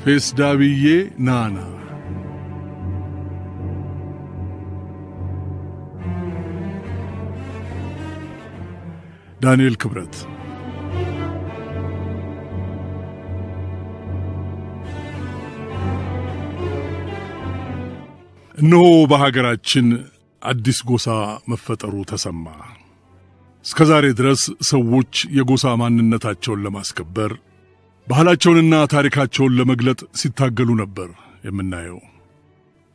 ፌስዳብዬ ናና ዳንኤል ክብረት እነሆ በሀገራችን አዲስ ጎሳ መፈጠሩ ተሰማ። እስከዛሬ ድረስ ሰዎች የጎሳ ማንነታቸውን ለማስከበር ባህላቸውንና ታሪካቸውን ለመግለጥ ሲታገሉ ነበር የምናየው።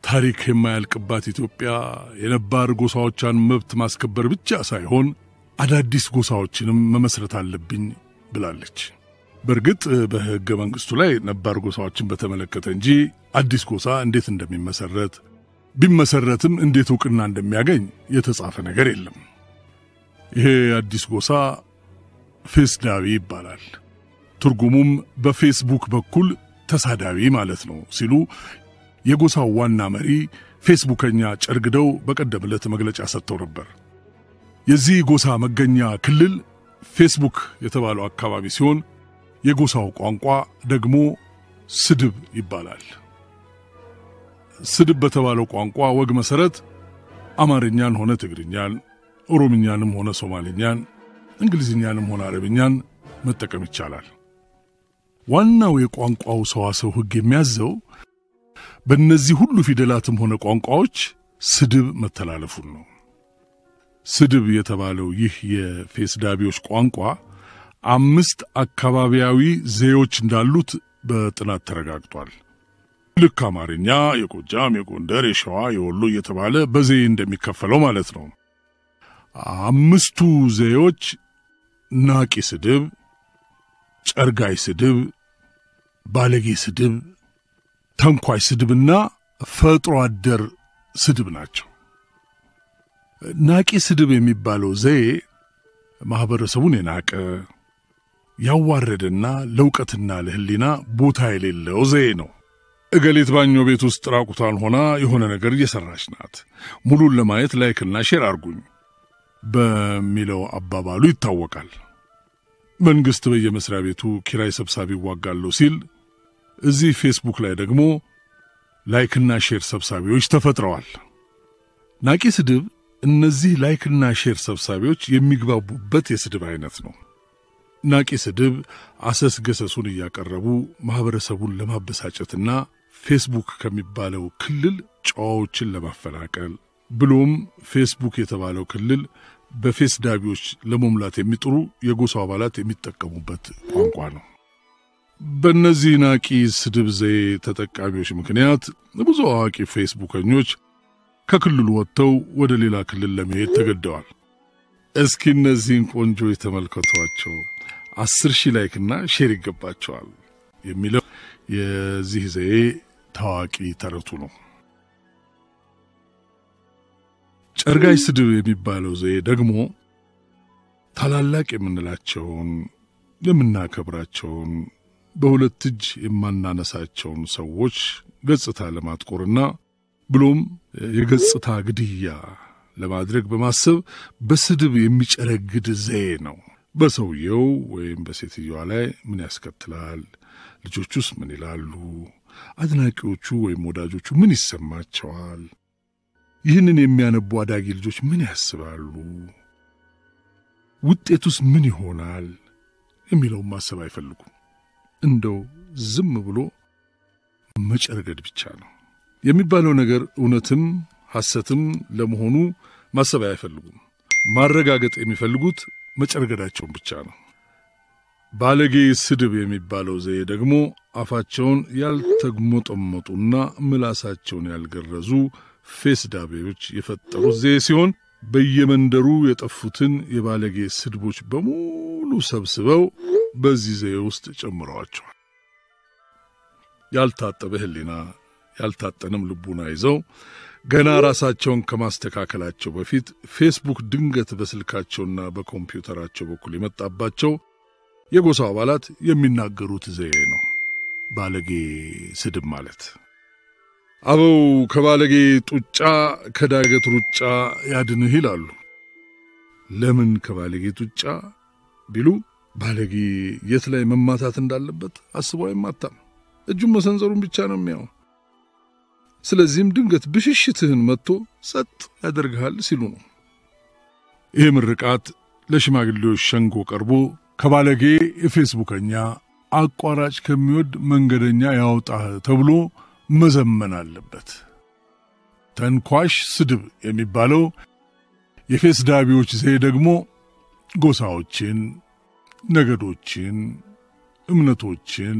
ታሪክ የማያልቅባት ኢትዮጵያ የነባር ጎሳዎቿን መብት ማስከበር ብቻ ሳይሆን አዳዲስ ጎሳዎችንም መመስረት አለብኝ ብላለች። በርግጥ በሕገ መንግሥቱ ላይ ነባር ጎሳዎችን በተመለከተ እንጂ አዲስ ጎሳ እንዴት እንደሚመሰረት ቢመሰረትም እንዴት ዕውቅና እንደሚያገኝ የተጻፈ ነገር የለም። ይሄ አዲስ ጎሳ ፌስዳቢ ይባላል። ትርጉሙም በፌስቡክ በኩል ተሳዳቢ ማለት ነው ሲሉ የጎሳው ዋና መሪ ፌስቡከኛ ጨርግደው በቀደም ዕለት መግለጫ ሰጥተው ነበር። የዚህ ጎሳ መገኛ ክልል ፌስቡክ የተባለው አካባቢ ሲሆን የጎሳው ቋንቋ ደግሞ ስድብ ይባላል። ስድብ በተባለው ቋንቋ ወግ መሰረት አማርኛን ሆነ ትግርኛን፣ ኦሮምኛንም ሆነ ሶማሊኛን፣ እንግሊዝኛንም ሆነ አረብኛን መጠቀም ይቻላል። ዋናው የቋንቋው ሰዋሰው ሕግ የሚያዘው በእነዚህ ሁሉ ፊደላትም ሆነ ቋንቋዎች ስድብ መተላለፉን ነው። ስድብ የተባለው ይህ የፌስዳቢዎች ቋንቋ 5 አካባቢያዊ ዘዬዎች እንዳሉት በጥናት ተረጋግጧል። ልክ አማርኛ፣ የጎጃም፣ የጎንደር፣ የሸዋ፣ የወሎ እየተባለ በዘዬ እንደሚከፈለው ማለት ነው። 5ቱ ዘዬዎች ናቂ ስድብ፣ ጨርጋይ ስድብ፣ ባለጌ ስድብ፣ ተንኳይ ስድብና ፈጥሮ አደር ስድብ ናቸው። ናቂ ስድብ የሚባለው ዘዬ ማህበረሰቡን የናቀ ያዋረደና ለውቀትና ለህሊና ቦታ የሌለው ዘዬ ነው። እገሊት ባኞ ቤት ውስጥ ራቁታን ሆና የሆነ ነገር እየሰራች ናት፣ ሙሉን ለማየት ላይክና ሼር አርጉኝ በሚለው አባባሉ ይታወቃል። መንግስት በየመስሪያ ቤቱ ኪራይ ሰብሳቢ ይዋጋለው ሲል እዚህ ፌስቡክ ላይ ደግሞ ላይክና ሼር ሰብሳቢዎች ተፈጥረዋል። ናቂ ስድብ እነዚህ ላይክና ሼር ሰብሳቢዎች የሚግባቡበት የስድብ አይነት ነው። ናቂ ስድብ አሰስ ገሰሱን እያቀረቡ ማህበረሰቡን ለማበሳጨትና ፌስቡክ ከሚባለው ክልል ጨዋዎችን ለማፈናቀል ብሎም ፌስቡክ የተባለው ክልል በፌስዳቢዎች ለመሙላት የሚጥሩ የጎሳው አባላት የሚጠቀሙበት ቋንቋ ነው። በእነዚህ ናቂ ስድብ ዘዬ ተጠቃሚዎች ምክንያት ብዙ አዋቂ ፌስቡከኞች ከክልሉ ወጥተው ወደ ሌላ ክልል ለመሄድ ተገደዋል። እስኪ እነዚህን ቆንጆ የተመልከቷቸው 10,000 ላይክና ሼር ይገባቸዋል የሚለው የዚህ ዘዬ ታዋቂ ተረቱ ነው። ጨርጋይ ስድብ የሚባለው ዘዬ ደግሞ ታላላቅ የምንላቸውን የምናከብራቸውን በሁለት እጅ የማናነሳቸውን ሰዎች ገጽታ ለማጥቆርና ብሎም የገጽታ ግድያ ለማድረግ በማሰብ በስድብ የሚጨረግድ ዘዬ ነው። በሰውየው ወይም በሴትየዋ ላይ ምን ያስከትላል? ልጆቹስ ምን ይላሉ? አድናቂዎቹ ወይም ወዳጆቹ ምን ይሰማቸዋል? ይህንን የሚያነቡ አዳጊ ልጆች ምን ያስባሉ? ውጤቱስ ምን ይሆናል? የሚለው ማሰብ አይፈልጉም። እንደው ዝም ብሎ መጨረገድ ብቻ ነው የሚባለው ነገር እውነትም ሐሰትም ለመሆኑ ማሰብ አይፈልጉም። ማረጋገጥ የሚፈልጉት መጨረገዳቸውን ብቻ ነው። ባለጌ ስድብ የሚባለው ዘዬ ደግሞ አፋቸውን ያልተግሞጠመጡና ምላሳቸውን ያልገረዙ ፌስዳቢዎች የፈጠሩት ዘዬ ሲሆን በየመንደሩ የጠፉትን የባለጌ ስድቦች በሙሉ ሰብስበው በዚህ ዘዬ ውስጥ ጨምረዋቸዋል። ያልታጠበ ህሊና ያልታጠነም ልቡና ይዘው ገና ራሳቸውን ከማስተካከላቸው በፊት ፌስቡክ ድንገት በስልካቸውና በኮምፒውተራቸው በኩል የመጣባቸው የጎሳው አባላት የሚናገሩት ዘዬ ነው። ባለጌ ስድብ ማለት አበው ከባለጌ ጡጫ ከዳገት ሩጫ ያድንህ ይላሉ። ለምን ከባለጌ ጡጫ ቢሉ ባለጌ የት ላይ መማታት እንዳለበት አስበው አይማታም። እጁን መሰንዘሩን ብቻ ነው የሚያው። ስለዚህም ድንገት ብሽሽትህን መጥቶ ጸጥ ያደርግሃል ሲሉ ነው። ይሄ ምርቃት ለሽማግሌዎች ሸንጎ ቀርቦ ከባለጌ የፌስቡከኛ አቋራጭ ከሚወድ መንገደኛ ያውጣህ ተብሎ መዘመን አለበት። ተንኳሽ ስድብ የሚባለው የፌስዳቢዎች ዘዬ ደግሞ ጎሳዎችን፣ ነገዶችን፣ እምነቶችን፣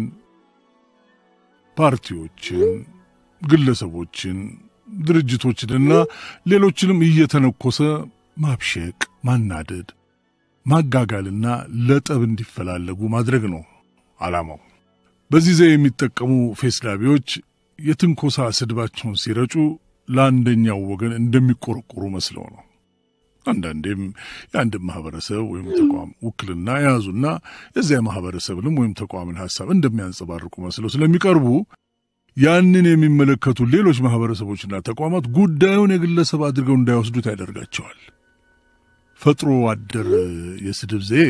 ፓርቲዎችን፣ ግለሰቦችን፣ ድርጅቶችንና ሌሎችንም እየተነኮሰ ማብሸቅ፣ ማናደድ፣ ማጋጋልና ለጠብ እንዲፈላለጉ ማድረግ ነው ዓላማው። በዚህ ዘዬ የሚጠቀሙ ፌስዳቢዎች የትንኮሳ ስድባቸውን ሲረጩ ለአንደኛው ወገን እንደሚቆረቆሩ መስለው ነው። አንዳንዴም የአንድ ማህበረሰብ ወይም ተቋም ውክልና ያዙና የዚያ ማህበረሰብንም ወይም ተቋምን ሐሳብ እንደሚያንጸባርቁ መስለው ስለሚቀርቡ ያንን የሚመለከቱ ሌሎች ማህበረሰቦችና ተቋማት ጉዳዩን የግለሰብ አድርገው እንዳይወስዱት ያደርጋቸዋል። ፈጥሮ አደር የስድብ ዘዬ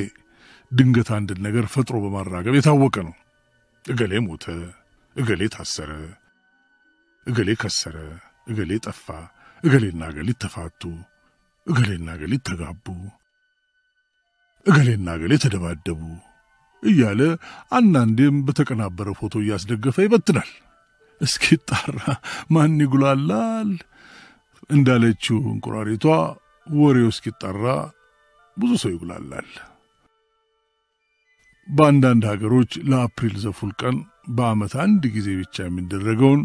ድንገት አንድ ነገር ፈጥሮ በማራገብ የታወቀ ነው። እገሌ ሞተ፣ እገሌ ታሰረ፣ እገሌ ከሰረ፣ እገሌ ጠፋ፣ እገሌና እገሊት ተፋቱ፣ እገሌና እገሊት ተጋቡ፣ እገሌና እገሌ ተደባደቡ እያለ አንዳንዴም በተቀናበረ ፎቶ እያስደገፈ ይበትናል። እስኪጣራ ማን ይጉላላል እንዳለችው እንቁራሪቷ ወሬው እስኪጣራ ብዙ ሰው ይጉላላል። በአንዳንድ ሀገሮች ለአፕሪል ዘፉል ቀን በዓመት አንድ ጊዜ ብቻ የሚደረገውን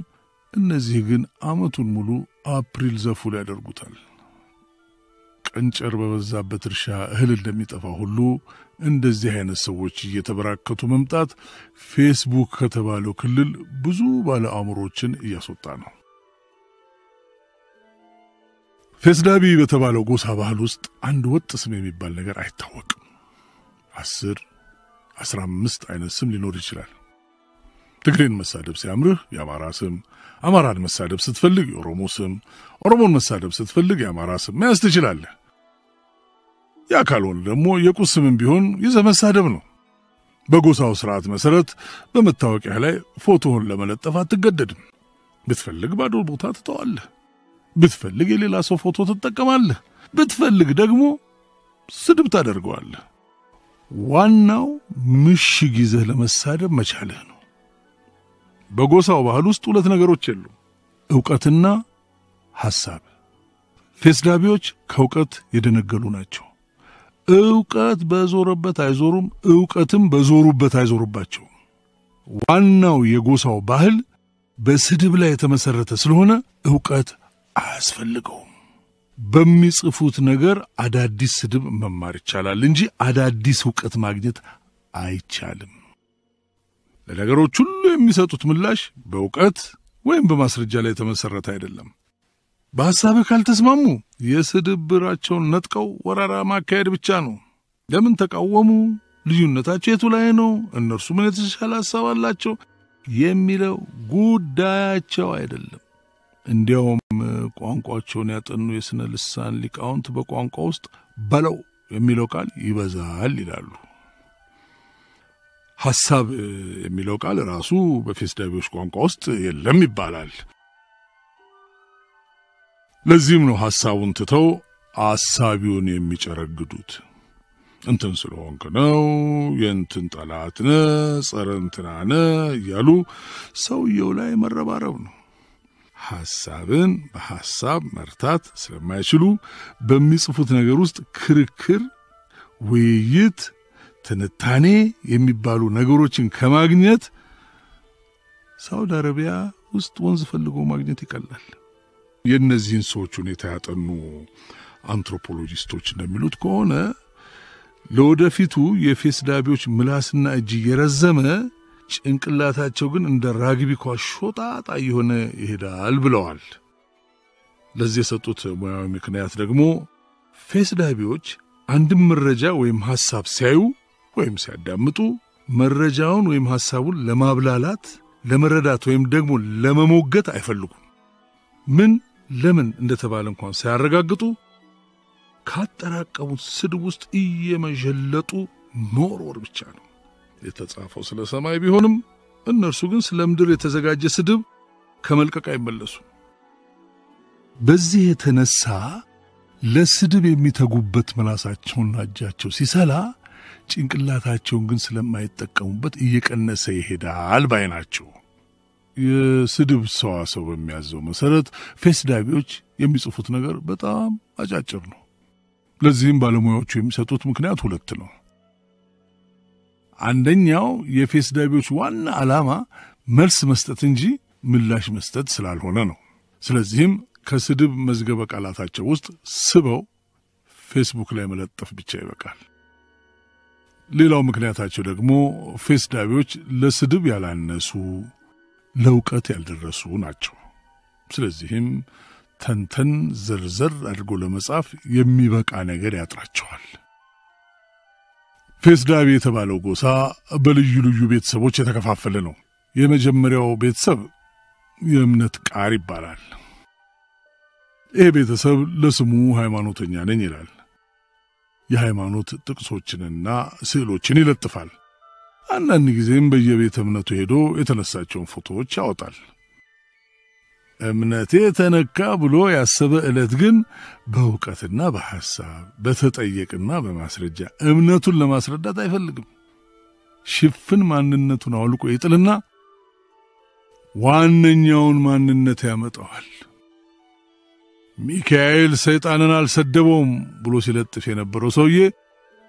እነዚህ ግን ዓመቱን ሙሉ አፕሪል ዘፉል ያደርጉታል። ቀንጨር በበዛበት እርሻ እህል እንደሚጠፋ ሁሉ እንደዚህ አይነት ሰዎች እየተበራከቱ መምጣት ፌስቡክ ከተባለው ክልል ብዙ ባለ አእምሮችን እያስወጣ ነው። ፌስዳቢ በተባለው ጎሳ ባህል ውስጥ አንድ ወጥ ስም የሚባል ነገር አይታወቅም። 10-15 አይነት ስም ሊኖር ይችላል። ትግሬን መሳደብ ሲያምርህ የአማራ ስም፣ አማራን መሳደብ ስትፈልግ የኦሮሞ ስም፣ ኦሮሞን መሳደብ ስትፈልግ የአማራ ስም መያዝ ትችላለህ። ያ ካልሆነ ደግሞ የቁስ ስምም ቢሆን ይዘህ መሳደብ ነው። በጎሳው ስርዓት መሰረት በመታወቂያ ላይ ፎቶውን ለመለጠፍ አትገደድም። ብትፈልግ ባዶ ቦታ ትተዋለህ፣ ብትፈልግ የሌላ ሰው ፎቶ ትጠቀማለህ፣ ብትፈልግ ደግሞ ስድብ ታደርገዋለህ። ዋናው ምሽግ ይዘህ ለመሳደብ መቻልህ ነው። በጎሳው ባህል ውስጥ ሁለት ነገሮች የሉ፣ ዕውቀትና ሐሳብ። ፌስዳቢዎች ከዕውቀት የደነገሉ ናቸው። ዕውቀት በዞረበት አይዞሩም፣ ዕውቀትም በዞሩበት አይዞሩባቸው። ዋናው የጎሳው ባህል በስድብ ላይ የተመሰረተ ስለሆነ ዕውቀት አያስፈልገውም። በሚጽፉት ነገር አዳዲስ ስድብ መማር ይቻላል እንጂ አዳዲስ ዕውቀት ማግኘት አይቻልም። ለነገሮች ሁሉ የሚሰጡት ምላሽ በዕውቀት ወይም በማስረጃ ላይ የተመሰረተ አይደለም። በሐሳብህ ካልተስማሙ የስድብራቸውን ነጥቀው ወራራ ማካሄድ ብቻ ነው። ለምን ተቃወሙ? ልዩነታቸው የቱ ላይ ነው? እነርሱ ምን የተሻለ ሐሳብ አላቸው የሚለው ጉዳያቸው አይደለም። እንዲያውም ቋንቋቸውን ያጠኑ የስነ ልሳን ሊቃውንት በቋንቋ ውስጥ በለው የሚለው ቃል ይበዛል ይላሉ። ሐሳብ የሚለው ቃል ራሱ በፌስዳቢዎች ቋንቋ ውስጥ የለም ይባላል። ለዚህም ነው ሐሳቡን ትተው አሳቢውን የሚጨረግዱት። እንትን ስለሆንክ ነው፣ የእንትን ጠላት ነህ፣ ጸረ እንትና ነህ እያሉ ሰውየው ላይ መረባረብ ነው። ሐሳብን በሐሳብ መርታት ስለማይችሉ በሚጽፉት ነገር ውስጥ ክርክር፣ ውይይት፣ ትንታኔ የሚባሉ ነገሮችን ከማግኘት ሳውዲ አረቢያ ውስጥ ወንዝ ፈልጎ ማግኘት ይቀላል። የእነዚህን ሰዎች ሁኔታ ያጠኑ አንትሮፖሎጂስቶች እንደሚሉት ከሆነ ለወደፊቱ የፌስዳቢዎች ምላስና እጅ የረዘመ ጭንቅላታቸው ግን እንደ ራግቢ ኳስ ሾጣጣ የሆነ ይሄዳል ብለዋል። ለዚህ የሰጡት ሙያዊ ምክንያት ደግሞ ፌስዳቢዎች አንድም መረጃ ወይም ሐሳብ ሲያዩ ወይም ሲያዳምጡ መረጃውን ወይም ሐሳቡን ለማብላላት፣ ለመረዳት ወይም ደግሞ ለመሞገት አይፈልጉም። ምን ለምን እንደተባለ እንኳን ሳያረጋግጡ ካጠራቀሙት ስድብ ውስጥ እየመጀለጡ መወርወር ብቻ ነው። የተጻፈው ስለ ሰማይ ቢሆንም እነርሱ ግን ስለምድር የተዘጋጀ ስድብ ከመልቀቅ አይመለሱ። በዚህ የተነሳ ለስድብ የሚተጉበት ምላሳቸውና እጃቸው ሲሰላ ጭንቅላታቸውን ግን ስለማይጠቀሙበት እየቀነሰ ይሄዳል ባይ ናቸው። የስድብ ሰዋሰው በሚያዘው መሰረት ፌስ ዳቢዎች የሚጽፉት ነገር በጣም አጫጭር ነው። ለዚህም ባለሙያዎቹ የሚሰጡት ምክንያት ሁለት ነው። አንደኛው የፌስ ዳቢዎች ዋና ዓላማ መልስ መስጠት እንጂ ምላሽ መስጠት ስላልሆነ ነው። ስለዚህም ከስድብ መዝገበ ቃላታቸው ውስጥ ስበው ፌስቡክ ላይ መለጠፍ ብቻ ይበቃል። ሌላው ምክንያታቸው ደግሞ ፌስ ዳቢዎች ለስድብ ያላነሱ ለውቀት ያልደረሱ ናቸው። ስለዚህም ተንተን ዘርዘር አድርጎ ለመጻፍ የሚበቃ ነገር ያጥራቸዋል። ፌስ ዳቢ የተባለው ጎሳ በልዩ ልዩ ቤተሰቦች የተከፋፈለ ነው። የመጀመሪያው ቤተሰብ የእምነት ቃር ይባላል። ይህ ቤተሰብ ለስሙ ሃይማኖተኛ ነኝ ይላል። የሃይማኖት ጥቅሶችንና ስዕሎችን ይለጥፋል። አንዳንድ ጊዜም በየቤተ እምነቱ ሄዶ የተነሳቸውን ፎቶዎች ያወጣል። እምነቴ ተነካ ብሎ ያሰበ ዕለት ግን በእውቀትና በሐሳብ በተጠየቅና በማስረጃ እምነቱን ለማስረዳት አይፈልግም። ሽፍን ማንነቱን አውልቆ ይጥልና ዋነኛውን ማንነት ያመጣዋል። ሚካኤል ሰይጣንን አልሰደበውም ብሎ ሲለጥፍ የነበረው ሰውዬ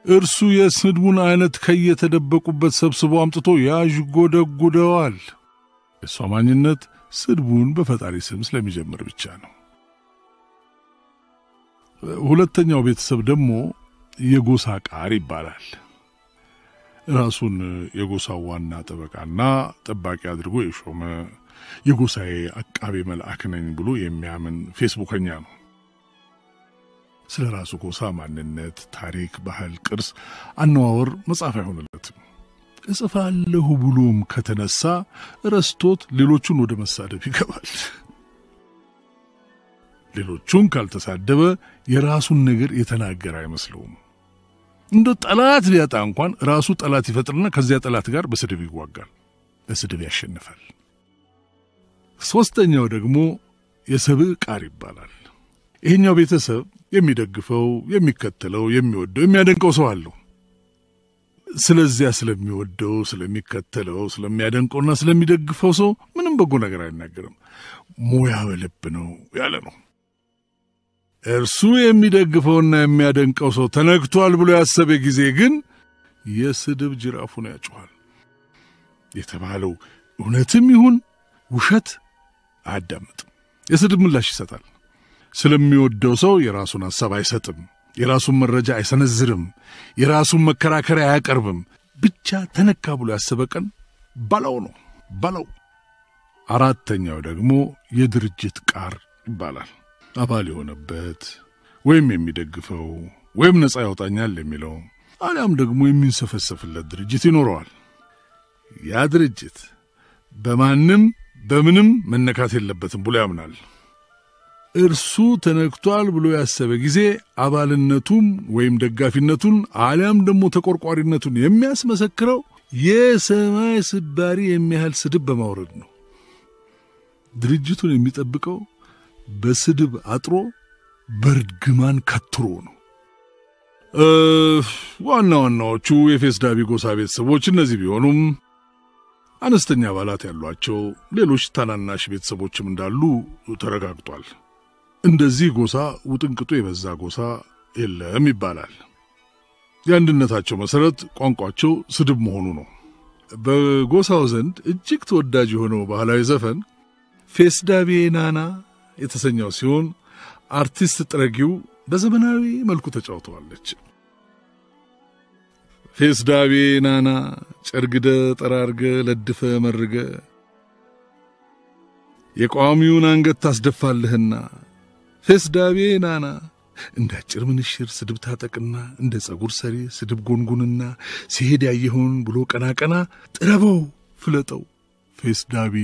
እርሱ የስድቡን አይነት ከየተደበቁበት ሰብስቦ አምጥቶ ያዥጎደጉደዋል። እሱ ማንነት ስድቡን በፈጣሪ ስም ስለሚጀምር ብቻ ነው። ሁለተኛው ቤተሰብ ደግሞ የጎሳ ቃር ይባላል። ራሱን የጎሳው ዋና ጠበቃና ጠባቂ አድርጎ የሾመ የጎሳዬ አቃቤ መልአክ ነኝ ብሎ የሚያምን ፌስቡከኛ ነው። ስለ ራሱ ጎሳ ማንነት፣ ታሪክ፣ ባህል፣ ቅርስ፣ አነዋወር መጻፍ አይሆንለትም። እጽፋለሁ ብሎም ከተነሳ ረስቶት ሌሎቹን ወደ መሳደብ ይገባል። ሌሎቹን ካልተሳደበ የራሱን ነገር የተናገረ አይመስለውም። እንደ ጠላት ቢያጣ እንኳን ራሱ ጠላት ይፈጥርና ከዚያ ጠላት ጋር በስድብ ይዋጋል፣ በስድብ ያሸንፋል። ሶስተኛው ደግሞ የሰብዕ ቃር ይባላል። ይሄኛው ቤተሰብ የሚደግፈው፣ የሚከተለው፣ የሚወደው፣ የሚያደንቀው ሰው አለው። ስለዚያ ስለሚወደው፣ ስለሚከተለው፣ ስለሚያደንቀውና ስለሚደግፈው ሰው ምንም በጎ ነገር አይናገርም። ሙያ በልብ ነው ያለ ነው። እርሱ የሚደግፈውና የሚያደንቀው ሰው ተነክቷል ብሎ ያሰበ ጊዜ ግን የስድብ ጅራፉን ያጮሃል። የተባለው እውነትም ይሁን ውሸት አያዳምጥም። የስድብ ምላሽ ይሰጣል። ስለሚወደው ሰው የራሱን ሐሳብ አይሰጥም። የራሱን መረጃ አይሰነዝርም። የራሱን መከራከሪያ አያቀርብም። ብቻ ተነካ ብሎ ያሰበ ቀን ባለው ነው ባለው። አራተኛው ደግሞ የድርጅት ቃር ይባላል። አባል የሆነበት ወይም የሚደግፈው ወይም ነፃ ያወጣኛል የሚለው አሊያም ደግሞ የሚንሰፈሰፍለት ድርጅት ይኖረዋል። ያ ድርጅት በማንም በምንም መነካት የለበትም ብሎ ያምናል። እርሱ ተነክቷል ብሎ ያሰበ ጊዜ አባልነቱን ወይም ደጋፊነቱን አሊያም ደግሞ ተቆርቋሪነቱን የሚያስመሰክረው የሰማይ ስባሪ የሚያህል ስድብ በማውረድ ነው። ድርጅቱን የሚጠብቀው በስድብ አጥሮ በርግማን ከትሮ ነው። ዋናዎቹ የፌስ ዳቢ ጎሳ ቤተሰቦች እነዚህ ቢሆኑም አነስተኛ አባላት ያሏቸው ሌሎች ታናናሽ ቤተሰቦችም እንዳሉ ተረጋግጧል። እንደዚህ ጎሳ ውጥንቅጡ የበዛ ጎሳ የለም ይባላል። የአንድነታቸው መሰረት ቋንቋቸው ስድብ መሆኑ ነው። በጎሳው ዘንድ እጅግ ተወዳጅ የሆነው ባህላዊ ዘፈን ፌስ ዳቢ ናና የተሰኘው ሲሆን አርቲስት ጥረጊው በዘመናዊ መልኩ ተጫውተዋለች። ፌስ ዳቢ ናና ጨርግደ ጠራርገ ለድፈ መርገ የቋሚውን አንገት ታስደፋለህና ፌስ ዳቢ ናና እንደ አጭር ምንሽር ስድብ ታጠቅና እንደ ጸጉር ሰሪ ስድብ ጎንጉንና ሲሄድ ያየኸውን ብሎ ቀና ቀና ጥረበው ፍለጠው ፌስ ዳቢ